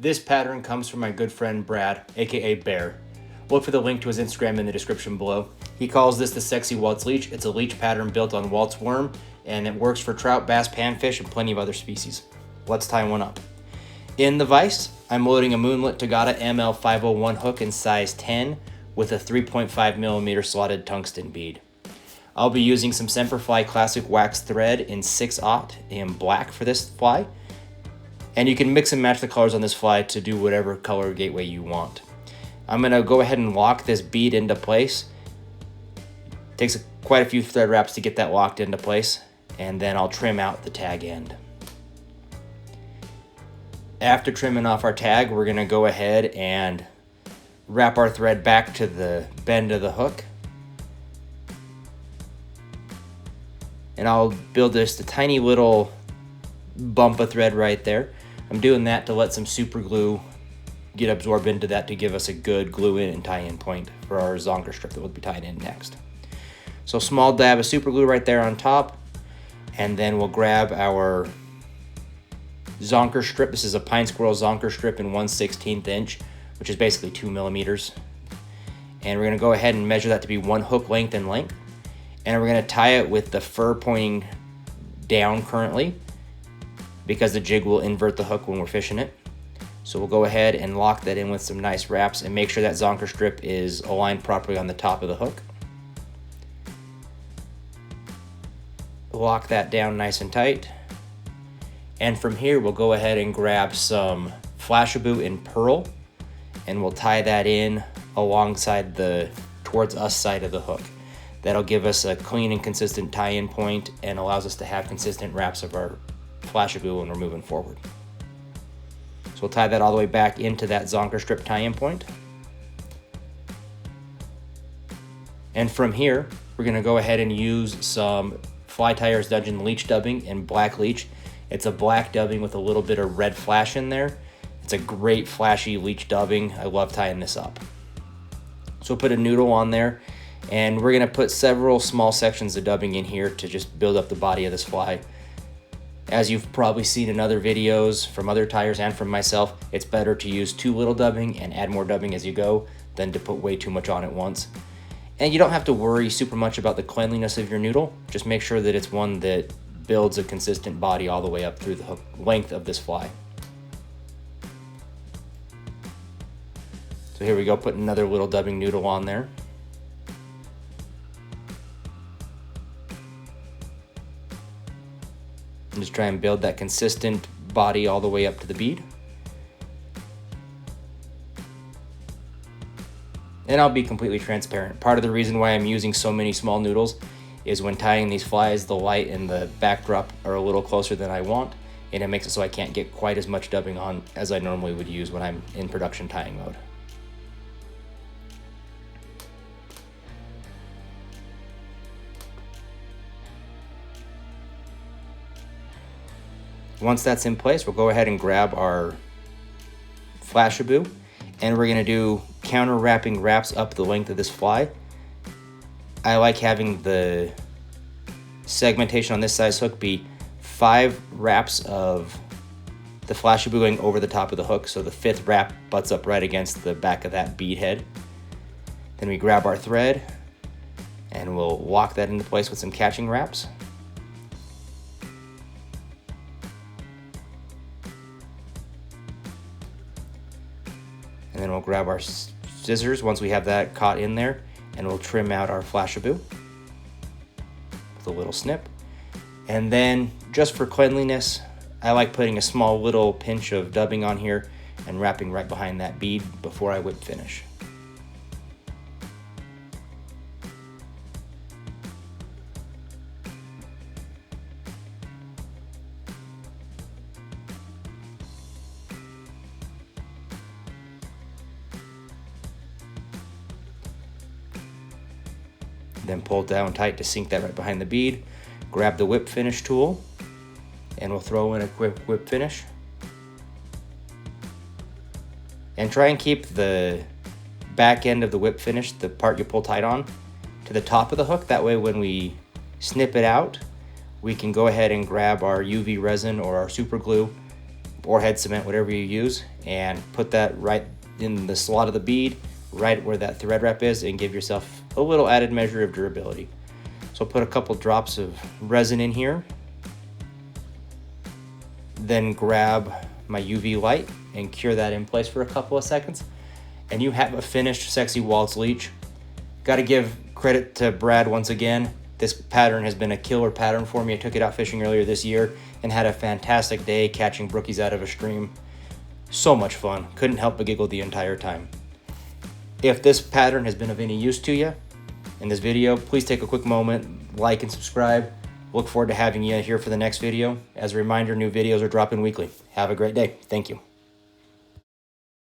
This pattern comes from my good friend Brad, aka Bear. Look for the link to his Instagram in the description below. He calls this the Sexy Walt's Leech. It's a leech pattern built on Walt's worm, and it works for trout, bass, panfish, and plenty of other species. Let's tie one up. In the vise, I'm loading a Moonlit TOGATTA ML501 hook in size 10 with a 3.5mm slotted tungsten bead. I'll be using some Semperfli classic wax thread in 6/0 in black for this fly. And you can mix and match the colors on this fly to do whatever color gateway you want. I'm gonna go ahead and lock this bead into place. Takes quite a few thread wraps to get that locked into place, and then I'll trim out the tag end. After trimming off our tag, we're gonna go ahead and wrap our thread back to the bend of the hook. And I'll build just a tiny little bump of thread right there. I'm doing that to let some super glue get absorbed into that to give us a good glue in and tie in point for our Zonker strip that will be tied in next. So small dab of super glue right there on top, and then we'll grab our Zonker strip. This is a pine squirrel Zonker strip in 1/16 inch, which is basically 2mm. And we're gonna go ahead and measure that to be 1 hook length in length. And we're gonna tie it with the fur pointing down currently, because the jig will invert the hook when we're fishing it. So we'll go ahead and lock that in with some nice wraps and make sure that Zonker strip is aligned properly on the top of the hook. Lock that down nice and tight. And from here, we'll go ahead and grab some Flashabou in pearl, and we'll tie that in alongside the towards us side of the hook. That'll give us a clean and consistent tie-in point and allows us to have consistent wraps of our Flashabou when we're moving forward. So we'll tie that all the way back into that Zonker strip tie-in point. And from here, we're gonna go ahead and use some Fly Tires Dungeon Leech dubbing in black leech. It's a black dubbing with a little bit of red flash in there. It's a great flashy leech dubbing. I love tying this up. So we'll put a noodle on there, and we're gonna put several small sections of dubbing in here to just build up the body of this fly. As you've probably seen in other videos from other tires and from myself, it's better to use too little dubbing and add more dubbing as you go than to put way too much on at once. And you don't have to worry super much about the cleanliness of your noodle. Just make sure that it's one that builds a consistent body all the way up through the hook length of this fly. So here we go, put another little dubbing noodle on there. And just try and build that consistent body all the way up to the bead. And I'll be completely transparent. Part of the reason why I'm using so many small noodles is when tying these flies, the light and the backdrop are a little closer than I want, and it makes it so I can't get quite as much dubbing on as I normally would use when I'm in production tying mode. Once that's in place, we'll go ahead and grab our Flashabou, and we're gonna do counter wrapping wraps up the length of this fly. I like having the segmentation on this size hook be 5 wraps of the Flashabou going over the top of the hook, so the 5th wrap butts up right against the back of that bead head. Then we grab our thread, and we'll lock that into place with some catching wraps. And then we'll grab our scissors once we have that caught in there, and we'll trim out our Flashabou with a little snip. And then, just for cleanliness, I like putting a small little pinch of dubbing on here and wrapping right behind that bead before I whip finish. Then pull it down tight to sink that right behind the bead. Grab the whip finish tool, and we'll throw in a quick whip finish. And try and keep the back end of the whip finish, the part you pull tight on, to the top of the hook. That way when we snip it out, we can go ahead and grab our UV resin or our super glue, or head cement, whatever you use, and put that right in the slot of the bead, right where that thread wrap is, and give yourself a little added measure of durability. So I'll put a couple drops of resin in here, then grab my UV light and cure that in place for a couple of seconds, and you have a finished sexy Walt's leech. Got to give credit to Brad once again. This pattern has been a killer pattern for me. I took it out fishing earlier this year and had a fantastic day catching brookies out of a stream. So much fun. Couldn't help but giggle the entire time. If this pattern has been of any use to you in this video, please take a quick moment, like and subscribe. Look forward to having you here for the next video. As a reminder, new videos are dropping weekly. Have a great day. Thank you.